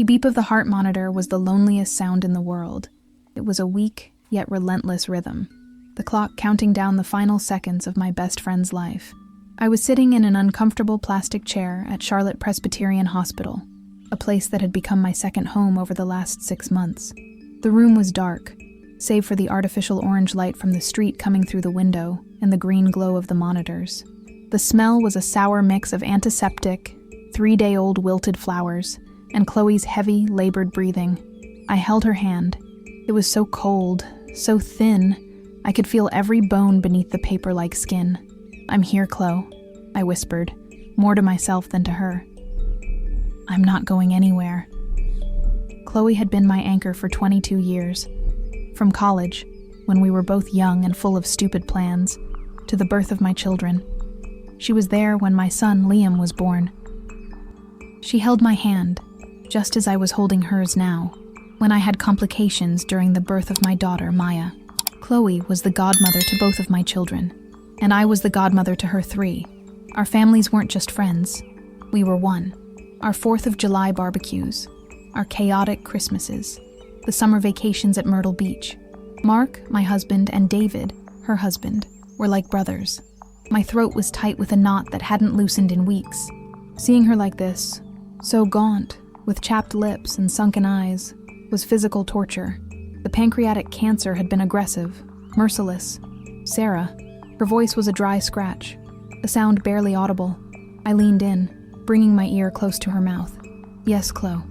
Beep of the heart monitor was the loneliest sound in the world. It was a weak, yet relentless rhythm, the clock counting down the final seconds of my best friend's life. I was sitting in an uncomfortable plastic chair at Charlotte Presbyterian Hospital, a place that had become my second home over the last 6 months. The room was dark, save for the artificial orange light from the street coming through the window and the green glow of the monitors. The smell was a sour mix of antiseptic, 3-day-old wilted flowers, and Chloe's heavy, labored breathing. I held her hand. It was so cold, so thin, I could feel every bone beneath the paper-like skin. "I'm here, Chloe," I whispered, more to myself than to her. "I'm not going anywhere." Chloe had been my anchor for 22 years. From college, when we were both young and full of stupid plans, to the birth of my children. She was there when my son, Liam, was born. She held my hand, just as I was holding hers now, when I had complications during the birth of my daughter, Maya. Chloe was the godmother to both of my children, and I was the godmother to her 3. Our families weren't just friends. We were one. Our 4th of July barbecues, our chaotic Christmases, the summer vacations at Myrtle Beach. Mark, my husband, and David, her husband, were like brothers. My throat was tight with a knot that hadn't loosened in weeks. Seeing her like this, so gaunt, with chapped lips and sunken eyes, was physical torture. The pancreatic cancer had been aggressive, merciless. Sarah, her voice was a dry scratch, a sound barely audible. I leaned in, bringing my ear close to her mouth. "Yes, Chloe,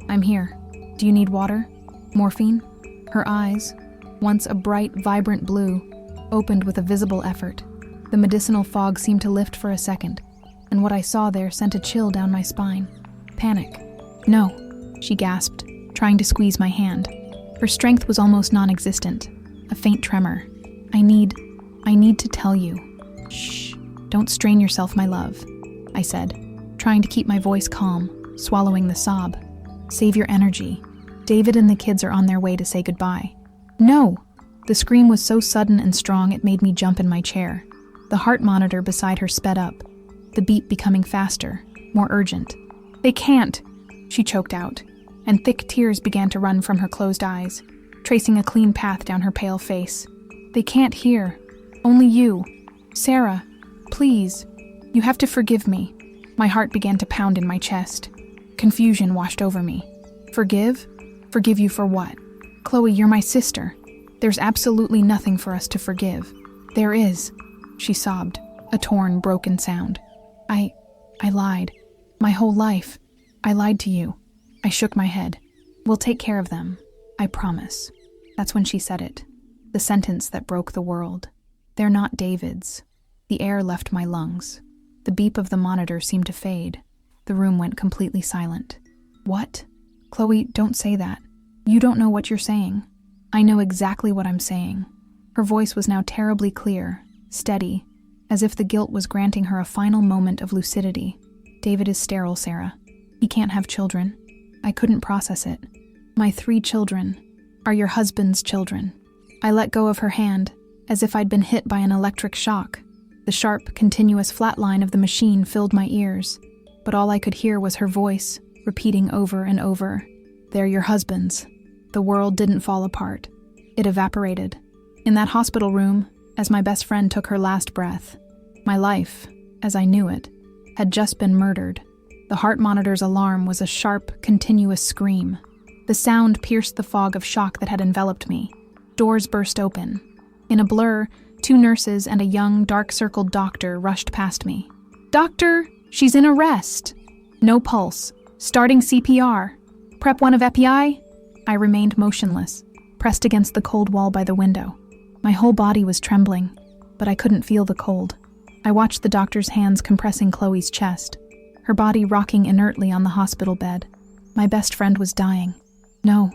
I'm here. Do you need water? Morphine?" Her eyes, once a bright, vibrant blue, opened with a visible effort. The medicinal fog seemed to lift for a second, and what I saw there sent a chill down my spine. Panic. "No," she gasped, trying to squeeze my hand. Her strength was almost non-existent, a faint tremor. I need to tell you." "Shh, don't strain yourself, my love," I said, trying to keep my voice calm, swallowing the sob. "Save your energy. David and the kids are on their way to say goodbye." "No!" The scream was so sudden and strong it made me jump in my chair. The heart monitor beside her sped up, the beat becoming faster, more urgent. "They can't," she choked out, and thick tears began to run from her closed eyes, tracing a clean path down her pale face. "They can't hear. Only you. Sarah, please. You have to forgive me." My heart began to pound in my chest. Confusion washed over me. "Forgive? Forgive you for what? Chloe, you're my sister. There's absolutely nothing for us to forgive." "There is," she sobbed, a torn, broken sound. I lied. My whole life. I lied to you." I shook my head. "We'll take care of them. I promise." That's when she said it. The sentence that broke the world. "They're not David's." The air left my lungs. The beep of the monitor seemed to fade. The room went completely silent. "What? Chloe, don't say that. You don't know what you're saying." "I know exactly what I'm saying." Her voice was now terribly clear, steady, as if the guilt was granting her a final moment of lucidity. "David is sterile, Sarah. He can't have children." I couldn't process it. "My 3 children are your husband's children." I let go of her hand, as if I'd been hit by an electric shock. The sharp, continuous flat line of the machine filled my ears, but all I could hear was her voice, repeating over and over, "They're your husbands." The world didn't fall apart. It evaporated. In that hospital room, as my best friend took her last breath, my life, as I knew it, had just been murdered. The heart monitor's alarm was a sharp, continuous scream. The sound pierced the fog of shock that had enveloped me. Doors burst open. In a blur, 2 nurses and a young, dark-circled doctor rushed past me. "Doctor, she's in arrest!" "No pulse. Starting CPR. Prep 1 of EPI?" I remained motionless, pressed against the cold wall by the window. My whole body was trembling, but I couldn't feel the cold. I watched the doctor's hands compressing Chloe's chest, her body rocking inertly on the hospital bed. My best friend was dying. No,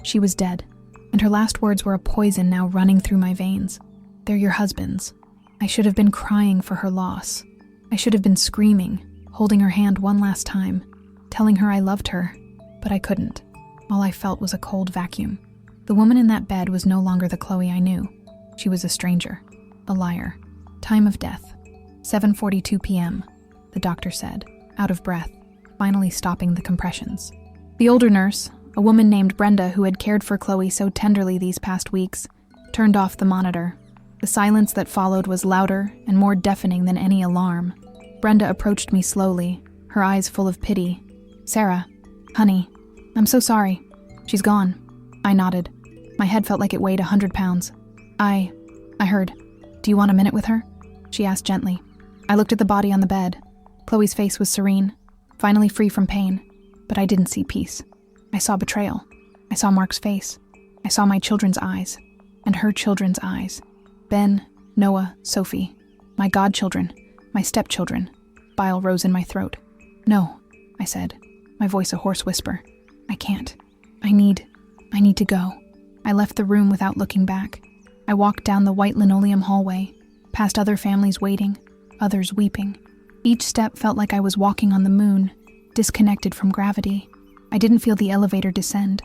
she was dead, and her last words were a poison now running through my veins. "They're your husbands." I should have been crying for her loss. I should have been screaming, holding her hand one last time, telling her I loved her, but I couldn't. All I felt was a cold vacuum. The woman in that bed was no longer the Chloe I knew. She was a stranger, a liar. Time of death, 7:42 p.m., the doctor said, out of breath, finally stopping the compressions. The older nurse, a woman named Brenda who had cared for Chloe so tenderly these past weeks, turned off the monitor. The silence that followed was louder and more deafening than any alarm. Brenda approached me slowly, her eyes full of pity. "Sarah, honey, I'm so sorry. She's gone." I nodded. My head felt like it weighed 100 pounds. I heard. "Do you want a minute with her?" she asked gently. I looked at the body on the bed. Chloe's face was serene, finally free from pain, but I didn't see peace. I saw betrayal. I saw Mark's face. I saw my children's eyes, and her children's eyes. Ben, Noah, Sophie, my godchildren, my stepchildren. Bile rose in my throat. "No," I said, my voice a hoarse whisper. "I can't. I need to go." I left the room without looking back. I walked down the white linoleum hallway, past other families waiting, others weeping. Each step felt like I was walking on the moon, disconnected from gravity. I didn't feel the elevator descend.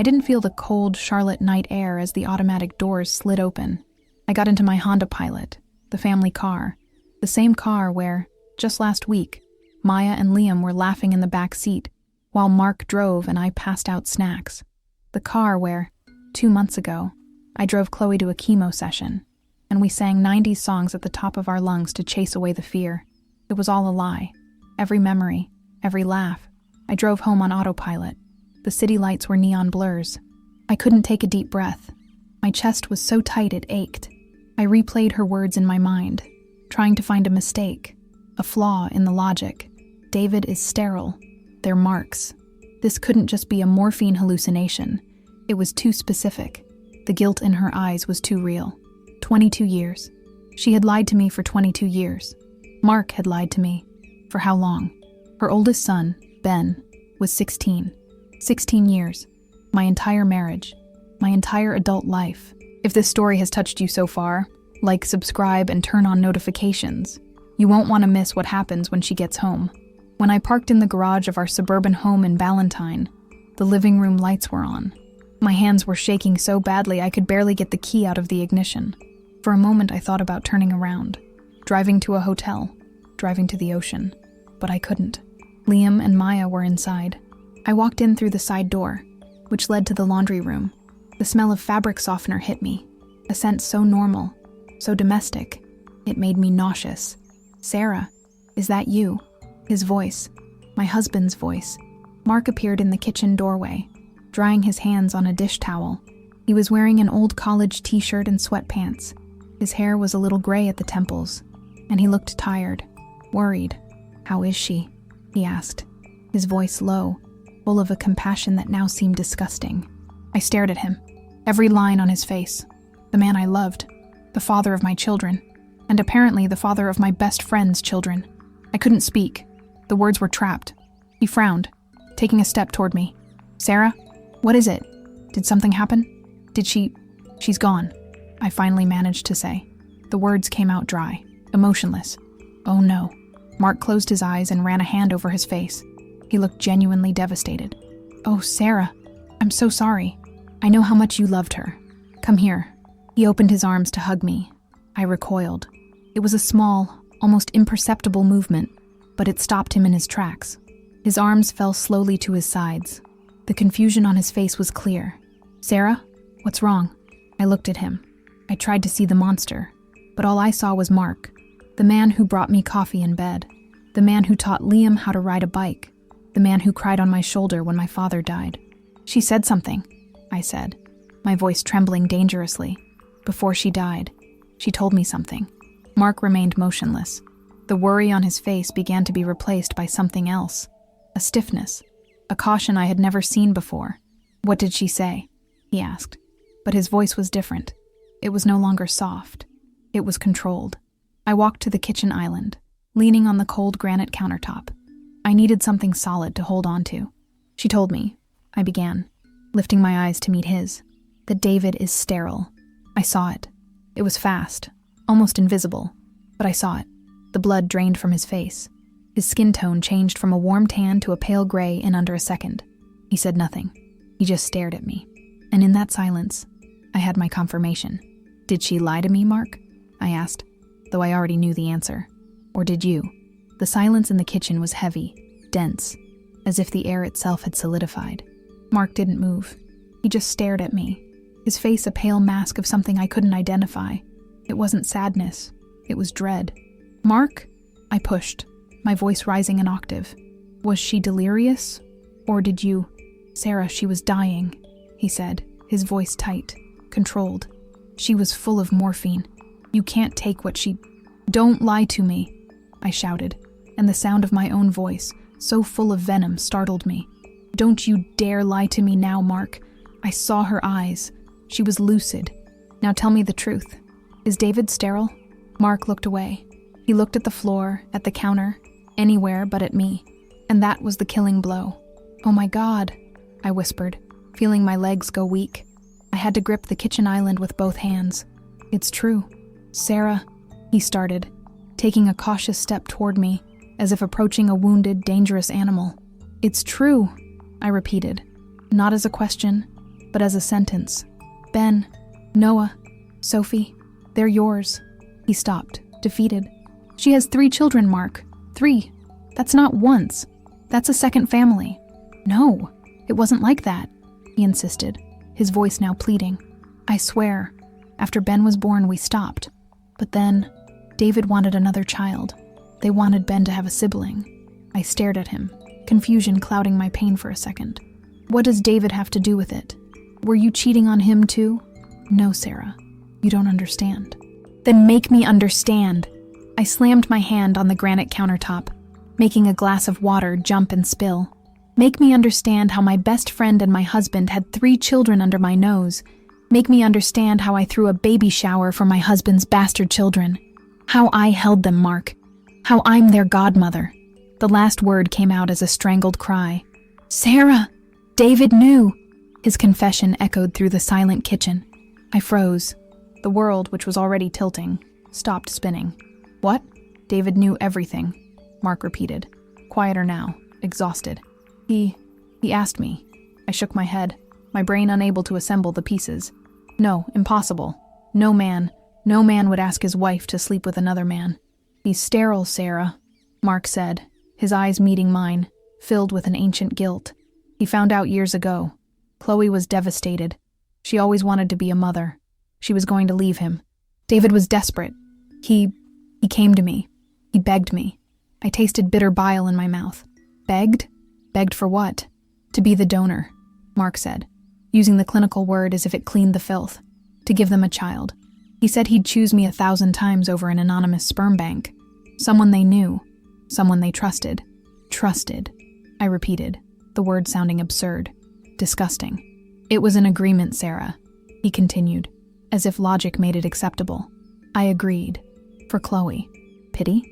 I didn't feel the cold Charlotte night air as the automatic doors slid open. I got into my Honda Pilot, the family car, the same car where, just last week, Maya and Liam were laughing in the back seat, while Mark drove and I passed out snacks. The car where, 2 months ago, I drove Chloe to a chemo session, and we sang 90s songs at the top of our lungs to chase away the fear. It was all a lie. Every memory, every laugh. I drove home on autopilot. The city lights were neon blurs. I couldn't take a deep breath. My chest was so tight it ached. I replayed her words in my mind, trying to find a mistake, a flaw in the logic. David is sterile. They're Mark's. This couldn't just be a morphine hallucination. It was too specific. The guilt in her eyes was too real. 22 years. She had lied to me for 22 years. Mark had lied to me. For how long? Her oldest son, Ben, was 16. 16 years. My entire marriage. My entire adult life. If this story has touched you so far, like, subscribe, and turn on notifications. You won't want to miss what happens when she gets home. When I parked in the garage of our suburban home in Ballantyne, the living room lights were on. My hands were shaking so badly I could barely get the key out of the ignition. For a moment I thought about turning around, driving to a hotel, driving to the ocean. But I couldn't. Liam and Maya were inside. I walked in through the side door, which led to the laundry room. The smell of fabric softener hit me, a scent so normal, so domestic. It made me nauseous. "Sarah, is that you?" His voice, my husband's voice. Mark appeared in the kitchen doorway, drying his hands on a dish towel. He was wearing an old college t-shirt and sweatpants. His hair was a little gray at the temples, and he looked tired, worried. "How is she?" he asked, his voice low, full of a compassion that now seemed disgusting. I stared at him, every line on his face. The man I loved, the father of my children, and apparently the father of my best friend's children. I couldn't speak. The words were trapped. He frowned, taking a step toward me. "Sarah, what is it? Did something happen? She's gone," I finally managed to say. The words came out dry, emotionless. "Oh no." Mark closed his eyes and ran a hand over his face. He looked genuinely devastated. "Oh, Sarah, I'm so sorry. I know how much you loved her. Come here." He opened his arms to hug me. I recoiled. It was a small, almost imperceptible movement, but it stopped him in his tracks. His arms fell slowly to his sides. The confusion on his face was clear. "Sarah, what's wrong?" I looked at him. I tried to see the monster, but all I saw was Mark, the man who brought me coffee in bed, the man who taught Liam how to ride a bike, the man who cried on my shoulder when my father died. "She said something," I said, my voice trembling dangerously. "Before she died, she told me something." Mark remained motionless. The worry on his face began to be replaced by something else, a stiffness, a caution I had never seen before. "What did she say?" he asked, but his voice was different. It was no longer soft. It was controlled. I walked to the kitchen island, leaning on the cold granite countertop. I needed something solid to hold on to. "She told me," I began, lifting my eyes to meet his, "that David is sterile." I saw it. It was fast, almost invisible, but I saw it. The blood drained from his face. His skin tone changed from a warm tan to a pale gray in under a second. He said nothing. He just stared at me. And in that silence, I had my confirmation. "Did she lie to me, Mark?" I asked, though I already knew the answer. "Or did you?" The silence in the kitchen was heavy, dense, as if the air itself had solidified. Mark didn't move. He just stared at me, his face a pale mask of something I couldn't identify. It wasn't sadness. It was dread. "Mark?" I pushed, my voice rising an octave. "Was she delirious? Or did you—" "Sarah, she was dying," he said, his voice tight, controlled. "She was full of morphine. You can't take what she—" "Don't lie to me," I shouted, and the sound of my own voice, so full of venom, startled me. "Don't you dare lie to me now, Mark. I saw her eyes. She was lucid. Now tell me the truth. Is David sterile?" Mark looked away. He looked at the floor, at the counter, anywhere but at me. And that was the killing blow. "Oh my God," I whispered, feeling my legs go weak. I had to grip the kitchen island with both hands. "It's true. Sarah," he started, taking a cautious step toward me, as if approaching a wounded, dangerous animal. "It's true," I repeated, not as a question, but as a sentence. "Ben, Noah, Sophie, they're yours." He stopped, defeated. "She has 3 children, Mark. 3. That's not once. That's a second family." "No, it wasn't like that," he insisted, his voice now pleading. "I swear, after Ben was born, we stopped. But then, David wanted another child. They wanted Ben to have a sibling." I stared at him, confusion clouding my pain for a second. "What does David have to do with it? Were you cheating on him too?" "No, Sarah, you don't understand." "Then make me understand." I slammed my hand on the granite countertop, making a glass of water jump and spill. "Make me understand how my best friend and my husband had 3 children under my nose. Make me understand how I threw a baby shower for my husband's bastard children. How I held them, Mark. How I'm their godmother." The last word came out as a strangled cry. "Sarah! David knew!" His confession echoed through the silent kitchen. I froze. The world, which was already tilting, stopped spinning. "What?" "David knew everything," Mark repeated, quieter now, exhausted. He asked me." I shook my head, my brain unable to assemble the pieces. "No, impossible. No man would ask his wife to sleep with another man." "He's sterile, Sarah," Mark said, his eyes meeting mine, filled with an ancient guilt. "He found out years ago. Chloe was devastated. She always wanted to be a mother. She was going to leave him. David was desperate. He came to me. He begged me." I tasted bitter bile in my mouth. "Begged? Begged for what?" "To be the donor," Mark said, using the clinical word as if it cleaned the filth. "To give them a child. He said he'd choose me 1,000 times over an anonymous sperm bank. Someone they knew. Someone they trusted." "Trusted," I repeated, the word sounding absurd. Disgusting. "It was an agreement, Sarah," he continued, as if logic made it acceptable. I agreed. "For Chloe. Pity?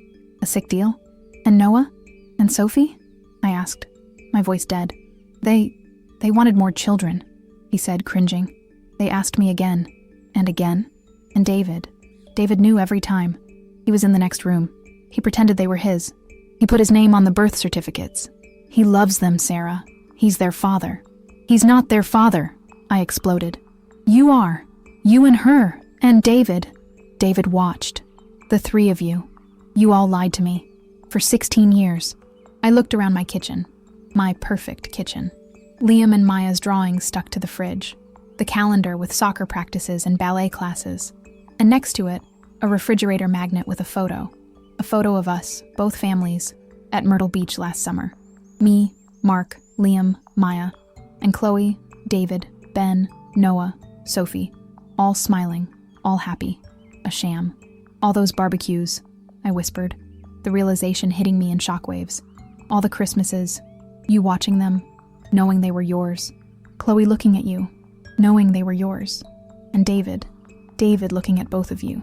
A sick deal? And Noah? And Sophie?" I asked, my voice dead. They wanted more children," he said, cringing. "They asked me again, and again. And David knew every time. He was in the next room. He pretended they were his. He put his name on the birth certificates. He loves them, Sarah. He's their father." "He's not their father," I exploded. "You are. You and her. And David." "David watched. The 3 of you. You all lied to me. For 16 years. I looked around my kitchen. My perfect kitchen. Liam and Maya's drawings stuck to the fridge. The calendar with soccer practices and ballet classes. And next to it, a refrigerator magnet with a photo. A photo of us, both families, at Myrtle Beach last summer. Me, Mark, Liam, Maya, and Chloe, David, Ben, Noah, Sophie. All smiling, all happy. A sham. "All those barbecues," I whispered, the realization hitting me in shockwaves. "All the Christmases, you watching them, knowing they were yours. Chloe looking at you, knowing they were yours. And David looking at both of you,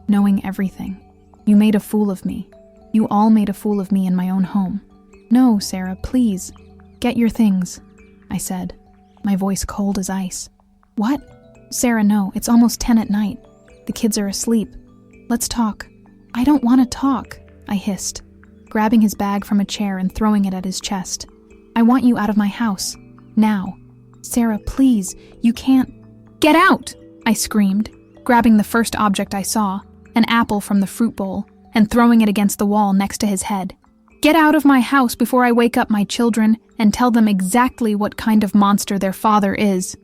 knowing everything. You made a fool of me. You all made a fool of me in my own home. No, Sarah, please, get your things," I said, my voice cold as ice. "What?" "Sarah, no, it's almost 10 at night. The kids are asleep. Let's talk." "I don't want to talk," I hissed, grabbing his bag from a chair and throwing it at his chest. "I want you out of my house. Now. Sarah, please, you can't—" "Get out!" I screamed, grabbing the first object I saw, an apple from the fruit bowl, and throwing it against the wall next to his head. Get out of my house before I wake up my children and tell them exactly what kind of monster their father is."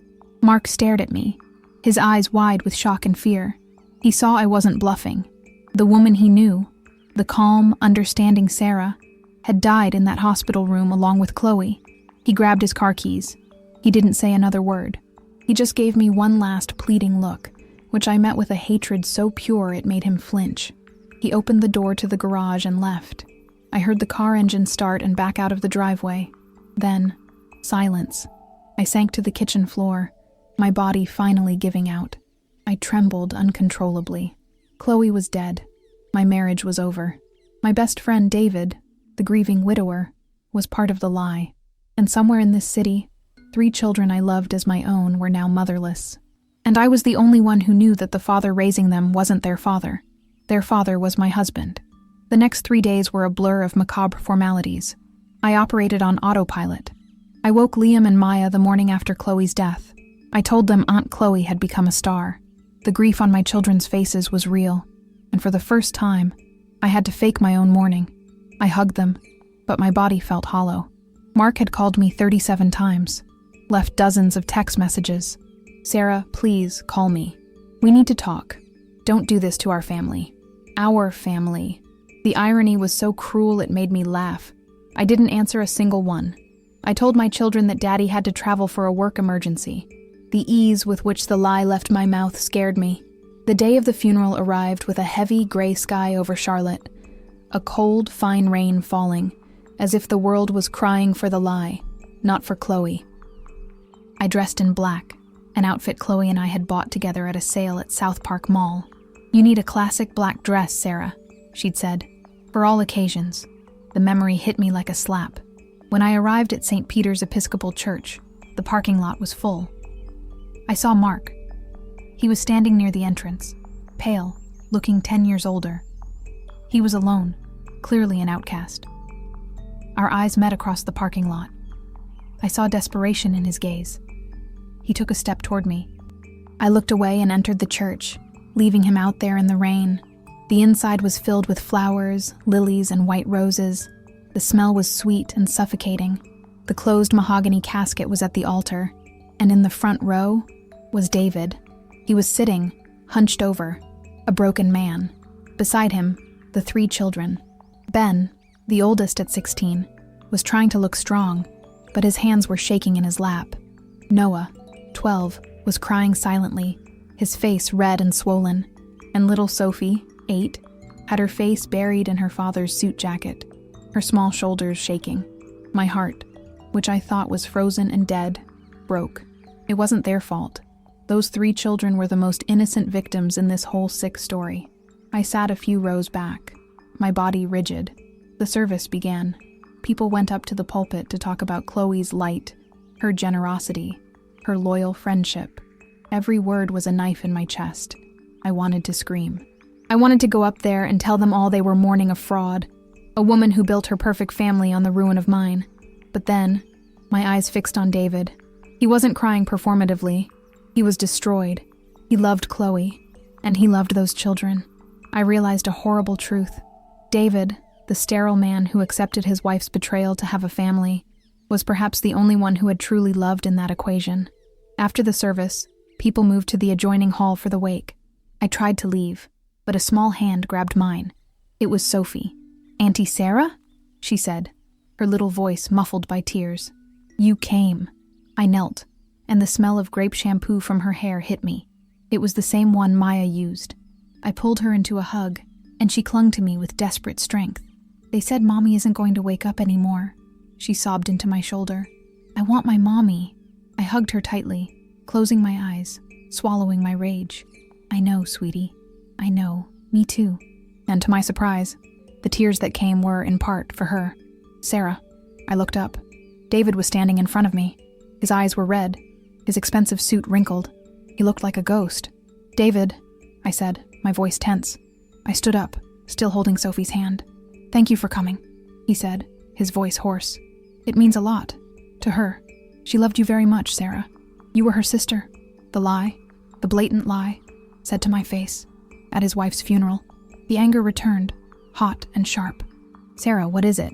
Mark stared at me, his eyes wide with shock and fear. He saw I wasn't bluffing. The woman he knew, the calm, understanding Sarah, had died in that hospital room along with Chloe. He grabbed his car keys. He didn't say another word. He just gave me one last pleading look, which I met with a hatred so pure it made him flinch. He opened the door to the garage and left. I heard the car engine start and back out of the driveway. Then, silence. I sank to the kitchen floor, my body finally giving out. I trembled uncontrollably. Chloe was dead. My marriage was over. My best friend, David, the grieving widower, was part of the lie. And somewhere in this city, 3 children I loved as my own were now motherless. And I was the only one who knew that the father raising them wasn't their father. Their father was my husband. The next 3 days were a blur of macabre formalities. I operated on autopilot. I woke Liam and Maya the morning after Chloe's death. I told them Aunt Chloe had become a star. The grief on my children's faces was real, and for the first time, I had to fake my own mourning. I hugged them, but my body felt hollow. Mark had called me 37 times, left dozens of text messages. "Sarah, please call me. We need to talk. Don't do this to our family." Our family. The irony was so cruel it made me laugh. I didn't answer a single one. I told my children that Daddy had to travel for a work emergency. The ease with which the lie left my mouth scared me. The day of the funeral arrived with a heavy gray sky over Charlotte, a cold, fine rain falling, as if the world was crying for the lie, not for Chloe. I dressed in black, an outfit Chloe and I had bought together at a sale at South Park Mall. "You need a classic black dress, Sarah," she'd said, "for all occasions." The memory hit me like a slap. When I arrived at St. Peter's Episcopal Church, the parking lot was full. I saw Mark. He was standing near the entrance, pale, looking 10 years older. He was alone, clearly an outcast. Our eyes met across the parking lot. I saw desperation in his gaze. He took a step toward me. I looked away and entered the church, leaving him out there in the rain. The inside was filled with flowers, lilies, and white roses. The smell was sweet and suffocating. The closed mahogany casket was at the altar, and in the front row was David. He was sitting, hunched over, a broken man. Beside him, the 3 children. Ben, the oldest at 16, was trying to look strong, but his hands were shaking in his lap. Noah, 12, was crying silently, his face red and swollen, and little Sophie, 8, had her face buried in her father's suit jacket, her small shoulders shaking. My heart, which I thought was frozen and dead, broke. It wasn't their fault. Those 3 children were the most innocent victims in this whole sick story. I sat a few rows back, my body rigid. The service began. People went up to the pulpit to talk about Chloe's light, her generosity, her loyal friendship. Every word was a knife in my chest. I wanted to scream. I wanted to go up there and tell them all they were mourning a fraud, a woman who built her perfect family on the ruin of mine. But then, my eyes fixed on David. He wasn't crying performatively. He was destroyed. He loved Chloe, and he loved those children. I realized a horrible truth. David, the sterile man who accepted his wife's betrayal to have a family, was perhaps the only one who had truly loved in that equation. After the service, people moved to the adjoining hall for the wake. I tried to leave, but a small hand grabbed mine. It was Sophie. "Auntie Sarah?" she said, her little voice muffled by tears. "You came." I knelt, and the smell of grape shampoo from her hair hit me. It was the same one Maya used. I pulled her into a hug, and she clung to me with desperate strength. "They said Mommy isn't going to wake up anymore," she sobbed into my shoulder. "I want my mommy." I hugged her tightly, closing my eyes, swallowing my rage. "I know, sweetie. I know. Me too." And to my surprise, the tears that came were, in part, for her. "Sarah." I looked up. David was standing in front of me. His eyes were red, his expensive suit wrinkled. He looked like a ghost. "David," I said, my voice tense. I stood up, still holding Sophie's hand. "Thank you for coming," he said, his voice hoarse. "It means a lot. To her. She loved you very much, Sarah. You were her sister. The lie, the blatant lie, said to my face, at his wife's funeral." The anger returned, hot and sharp. "Sarah, what is it?"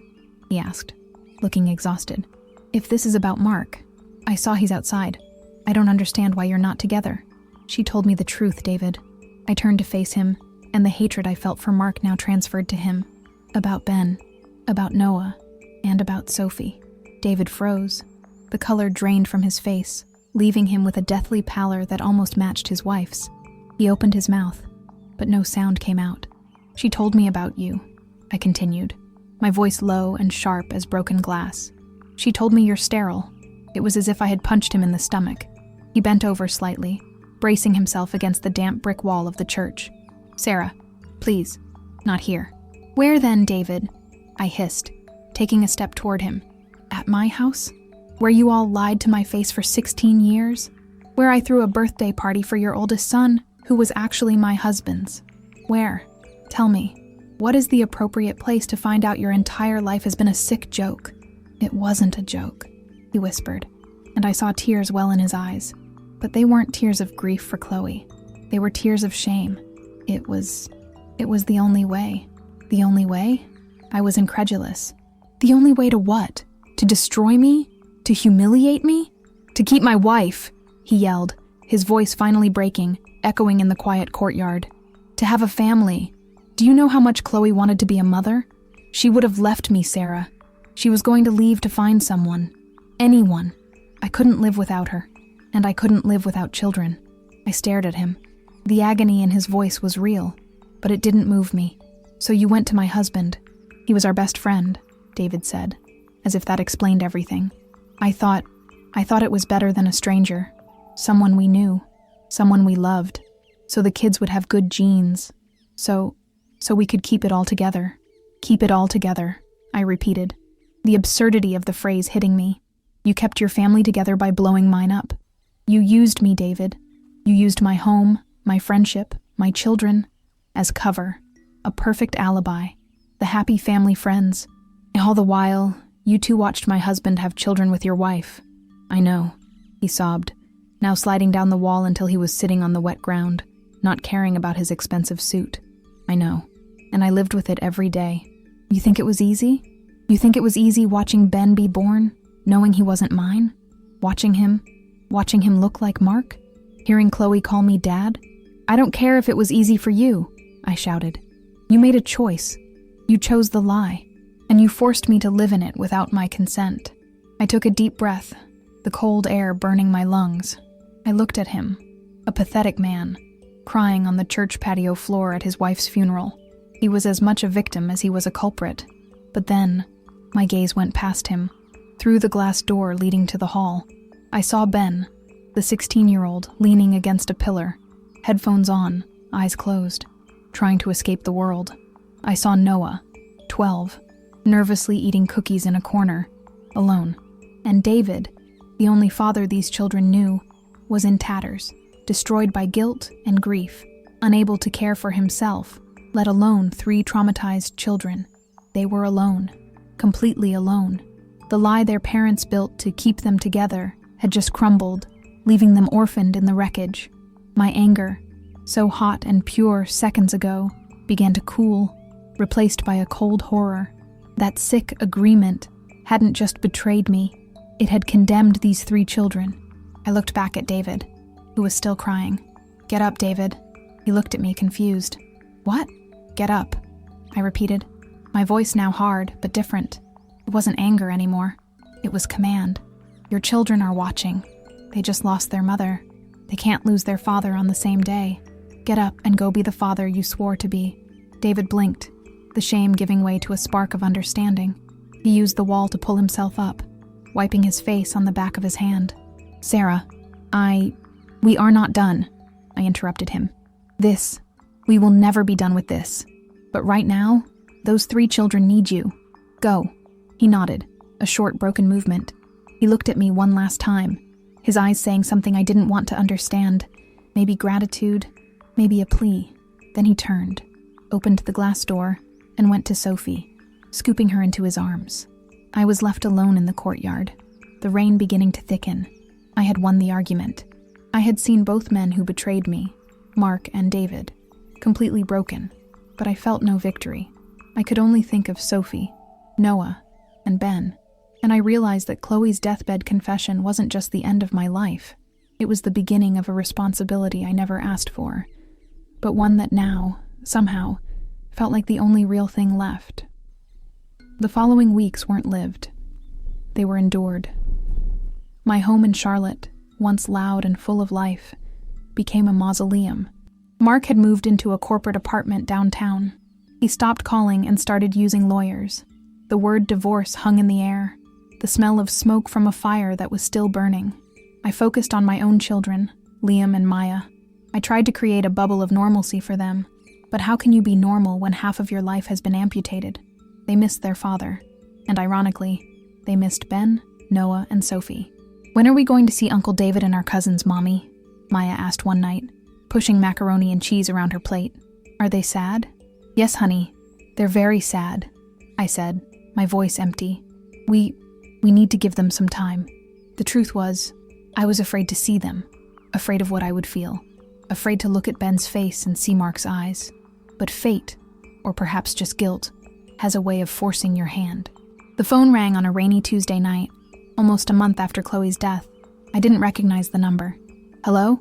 he asked, looking exhausted. If this is about Mark, I saw he's outside. I don't understand why you're not together. She told me the truth, David. I turned to face him, and the hatred I felt for Mark now transferred to him. About Ben, about Noah, and about Sophie. David froze. The color drained from his face, leaving him with a deathly pallor that almost matched his wife's. He opened his mouth, but no sound came out. She told me about you, I continued, my voice low and sharp as broken glass. She told me you're sterile. It was as if I had punched him in the stomach. He bent over slightly, bracing himself against the damp brick wall of the church. Sarah, please, not here. Where then, David? I hissed, taking a step toward him. At my house? Where you all lied to my face for 16 years? Where I threw a birthday party for your oldest son, who was actually my husband's? Where? Tell me, what is the appropriate place to find out your entire life has been a sick joke? It wasn't a joke, he whispered, and I saw tears well in his eyes. But they weren't tears of grief for Chloe. They were tears of shame. It was the only way. The only way? I was incredulous. The only way to what? To destroy me? To humiliate me? To keep my wife? He yelled, his voice finally breaking, echoing in the quiet courtyard. To have a family. Do you know how much Chloe wanted to be a mother? She would have left me, Sarah. She was going to leave to find someone. Anyone. I couldn't live without her. And I couldn't live without children. I stared at him. The agony in his voice was real, but it didn't move me. So you went to my husband. He was our best friend, David said, as if that explained everything. I thought it was better than a stranger. Someone we knew. Someone we loved. So the kids would have good genes. So we could keep it all together. Keep it all together, I repeated, the absurdity of the phrase hitting me. You kept your family together by blowing mine up. You used me, David. You used my home, my friendship, my children, as cover, a perfect alibi, the happy family friends. All the while, you two watched my husband have children with your wife. I know, he sobbed, now sliding down the wall until he was sitting on the wet ground, not caring about his expensive suit. I know, and I lived with it every day. You think it was easy? You think it was easy watching Ben be born, knowing he wasn't mine? Watching him look like Mark? Hearing Chloe call me Dad? I don't care if it was easy for you, I shouted. You made a choice. You chose the lie, and you forced me to live in it without my consent. I took a deep breath, the cold air burning my lungs. I looked at him, a pathetic man, crying on the church patio floor at his wife's funeral. He was as much a victim as he was a culprit. But then, my gaze went past him, through the glass door leading to the hall. I saw Ben, the 16-year-old, leaning against a pillar, headphones on, eyes closed, trying to escape the world. I saw Noah, 12, nervously eating cookies in a corner, alone. And David, the only father these children knew, was in tatters, destroyed by guilt and grief, unable to care for himself, let alone 3 traumatized children. They were alone, completely alone. The lie their parents built to keep them together had just crumbled, leaving them orphaned in the wreckage. My anger, so hot and pure seconds ago, began to cool, replaced by a cold horror. That sick agreement hadn't just betrayed me, it had condemned these 3 children. I looked back at David, who was still crying. Get up, David. He looked at me confused. What? Get up, I repeated, my voice now hard but different. It wasn't anger anymore. It was command. Your children are watching. They just lost their mother. They can't lose their father on the same day. Get up and go be the father you swore to be. David blinked, the shame giving way to a spark of understanding. He used the wall to pull himself up, wiping his face on the back of his hand. Sarah, we are not done, I interrupted him. We will never be done with this. But right now, those 3 children need you. Go. He nodded, a short broken movement. He looked at me one last time, his eyes saying something I didn't want to understand. Maybe gratitude, maybe a plea. Then he turned, opened the glass door, and went to Sophie, scooping her into his arms. I was left alone in the courtyard, the rain beginning to thicken. I had won the argument. I had seen both men who betrayed me, Mark and David, completely broken, but I felt no victory. I could only think of Sophie, Noah, and Ben. And I realized that Chloe's deathbed confession wasn't just the end of my life. It was the beginning of a responsibility I never asked for, but one that now, somehow, felt like the only real thing left. The following weeks weren't lived. They were endured. My home in Charlotte, once loud and full of life, became a mausoleum. Mark had moved into a corporate apartment downtown. He stopped calling and started using lawyers. The word divorce hung in the air, the smell of smoke from a fire that was still burning. I focused on my own children, Liam and Maya. I tried to create a bubble of normalcy for them, but how can you be normal when half of your life has been amputated? They missed their father, and ironically, they missed Ben, Noah, and Sophie. "When are we going to see Uncle David and our cousins, Mommy?" Maya asked one night, pushing macaroni and cheese around her plate. "Are they sad?" "Yes, honey, they're very sad," I said, my voice empty. We need to give them some time." The truth was, I was afraid to see them, afraid of what I would feel, afraid to look at Ben's face and see Mark's eyes. But fate, or perhaps just guilt, has a way of forcing your hand. The phone rang on a rainy Tuesday night, almost a month after Chloe's death. I didn't recognize the number. "Hello?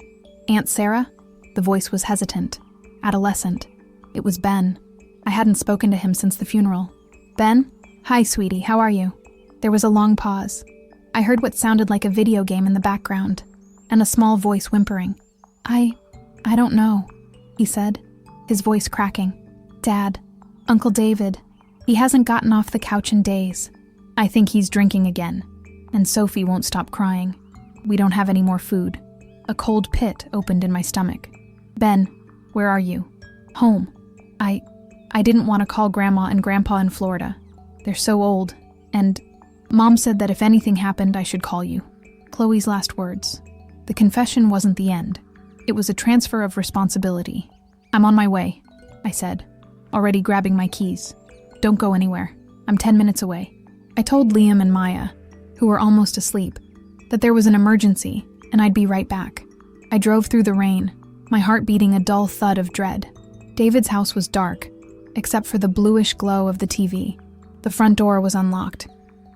Aunt Sarah?" The voice was hesitant, adolescent. It was Ben. I hadn't spoken to him since the funeral. "Ben? Hi, sweetie, how are you?" There was a long pause. I heard what sounded like a video game in the background, and a small voice whimpering. I don't know," he said, his voice cracking. "Dad, Uncle David, he hasn't gotten off the couch in days. I think he's drinking again, and Sophie won't stop crying. We don't have any more food." A cold pit opened in my stomach. "Ben, where are you?" "Home. I didn't want to call Grandma and Grandpa in Florida. They're so old, and Mom said that if anything happened, I should call you." Chloe's last words. The confession wasn't the end. It was a transfer of responsibility. "I'm on my way," I said, already grabbing my keys. "Don't go anywhere. I'm 10 minutes away." I told Liam and Maya, who were almost asleep, that there was an emergency and I'd be right back. I drove through the rain, my heart beating a dull thud of dread. David's house was dark, except for the bluish glow of the TV. The front door was unlocked.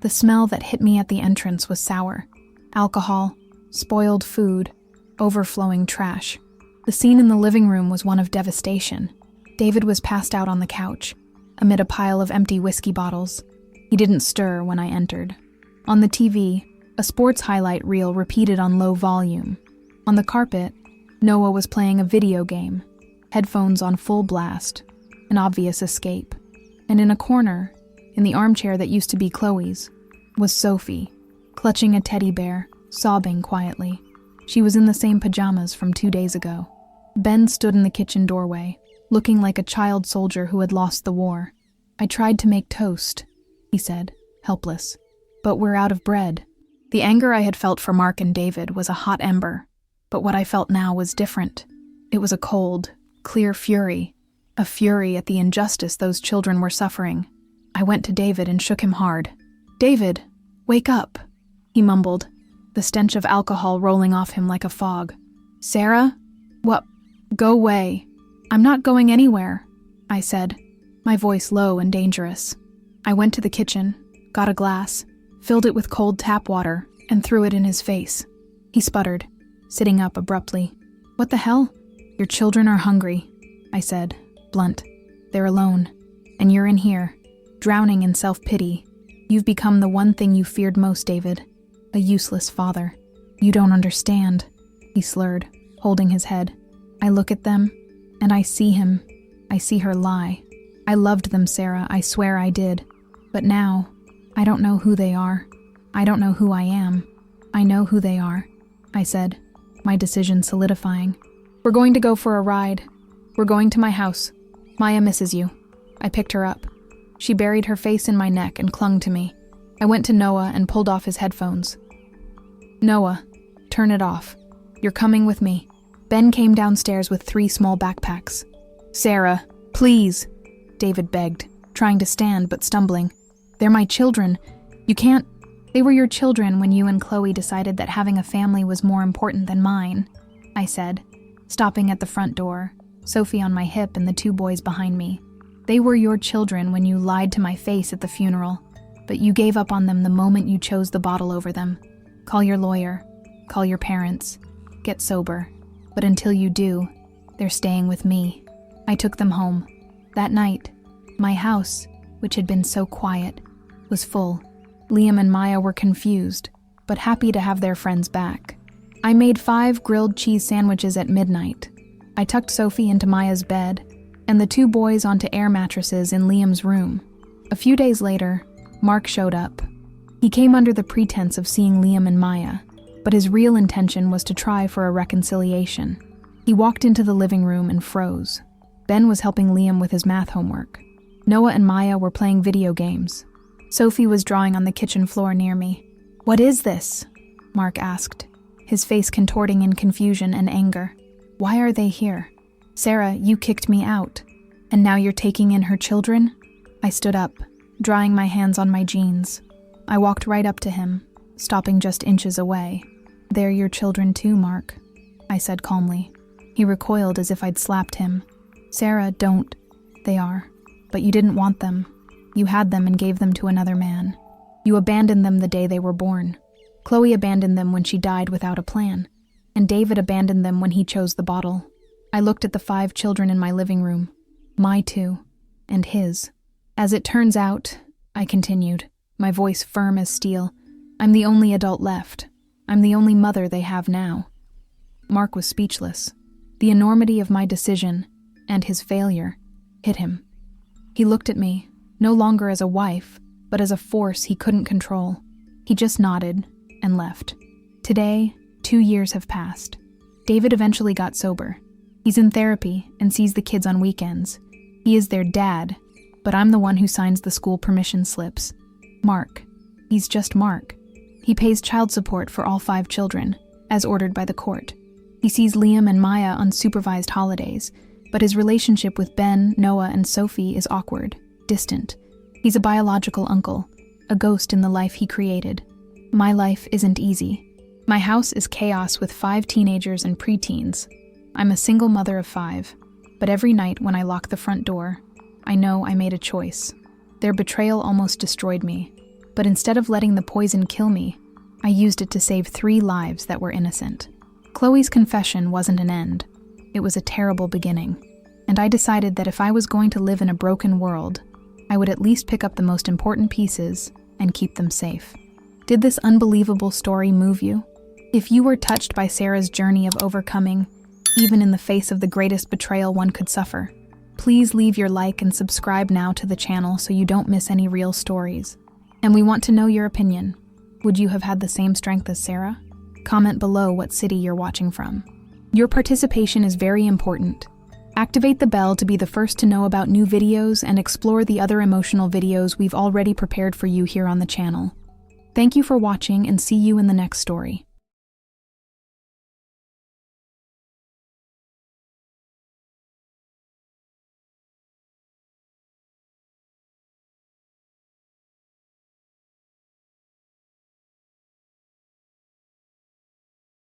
The smell that hit me at the entrance was sour. Alcohol, spoiled food, overflowing trash. The scene in the living room was one of devastation. David was passed out on the couch, amid a pile of empty whiskey bottles. He didn't stir when I entered. On the TV, a sports highlight reel repeated on low volume. On the carpet, Noah was playing a video game, headphones on full blast, an obvious escape. And in a corner, in the armchair that used to be Chloe's, was Sophie, clutching a teddy bear, sobbing quietly. She was in the same pajamas from 2 days ago. Ben stood in the kitchen doorway, looking like a child soldier who had lost the war. "I tried to make toast," he said, helpless. "But we're out of bread." The anger I had felt for Mark and David was a hot ember, but what I felt now was different. It was a cold, clear fury, a fury at the injustice those children were suffering. I went to David and shook him hard. "David, wake up," he mumbled, the stench of alcohol rolling off him like a fog. "Sarah? What? Go away." "I'm not going anywhere," I said, my voice low and dangerous. I went to the kitchen, got a glass, filled it with cold tap water, and threw it in his face. He sputtered, sitting up abruptly. "What the hell?" "Your children are hungry," I said, blunt. "They're alone, and you're in here, drowning in self-pity. You've become the one thing you feared most, David, a useless father. You don't understand," he slurred, holding his head. I look at them, and I see him. I see her lie. I loved them, Sarah, I swear I did. But now, I don't know who they are. I don't know who I am. I know who they are, I said, my decision solidifying. "We're going to go for a ride. We're going to my house. Maya misses you." I picked her up. She buried her face in my neck and clung to me. I went to Noah and pulled off his headphones. "Noah, turn it off. You're coming with me." Ben came downstairs with 3 small backpacks. "Sarah, please," David begged, trying to stand but stumbling. "They're my children. You can't—" "They were your children when you and Chloe decided that having a family was more important than mine," I said, stopping at the front door, Sophie on my hip and the 2 boys behind me. "They were your children when you lied to my face at the funeral. But you gave up on them the moment you chose the bottle over them. Call your lawyer. Call your parents. Get sober. But until you do, they're staying with me. I took them home. That night, my house, which had been so quiet, was full. Liam and Maya were confused, but happy to have their friends back. I made 5 grilled cheese sandwiches at midnight. I tucked Sophie into Maya's bed, and the 2 boys onto air mattresses in Liam's room. A few days later, Mark showed up. He came under the pretense of seeing Liam and Maya, but his real intention was to try for a reconciliation. He walked into the living room and froze. Ben was helping Liam with his math homework. Noah and Maya were playing video games. Sophie was drawing on the kitchen floor near me. "What is this?" Mark asked, his face contorting in confusion and anger. "Why are they here? Sarah, you kicked me out. And now you're taking in her children?" I stood up, drying my hands on my jeans. I walked right up to him, stopping just inches away. "They're your children too, Mark," I said calmly. He recoiled as if I'd slapped him. "Sarah, don't. They are. But you didn't want them. You had them and gave them to another man. You abandoned them the day they were born. Chloe abandoned them when she died without a plan. And David abandoned them when he chose the bottle." I looked at the 5 children in my living room. My 2. And his. "As it turns out," I continued, my voice firm as steel, "I'm the only adult left. I'm the only mother they have now." Mark was speechless. The enormity of my decision, and his failure, hit him. He looked at me, no longer as a wife, but as a force he couldn't control. He just nodded and left. Today, 2 years have passed. David eventually got sober. He's in therapy and sees the kids on weekends. He is their dad, but I'm the one who signs the school permission slips. Mark. He's just Mark. He pays child support for all 5 children, as ordered by the court. He sees Liam and Maya on supervised holidays, but his relationship with Ben, Noah, and Sophie is awkward, distant. He's a biological uncle, a ghost in the life he created. My life isn't easy. My house is chaos with 5 teenagers and preteens. I'm a single mother of 5, but every night when I lock the front door, I know I made a choice. Their betrayal almost destroyed me, but instead of letting the poison kill me, I used it to save 3 lives that were innocent. Chloe's confession wasn't an end. It was a terrible beginning, and I decided that if I was going to live in a broken world, I would at least pick up the most important pieces and keep them safe. Did this unbelievable story move you? If you were touched by Sarah's journey of overcoming, even in the face of the greatest betrayal one could suffer, please leave your like and subscribe now to the channel so you don't miss any real stories. And we want to know your opinion. Would you have had the same strength as Sarah? Comment below what city you're watching from. Your participation is very important. Activate the bell to be the first to know about new videos and explore the other emotional videos we've already prepared for you here on the channel. Thank you for watching and see you in the next story.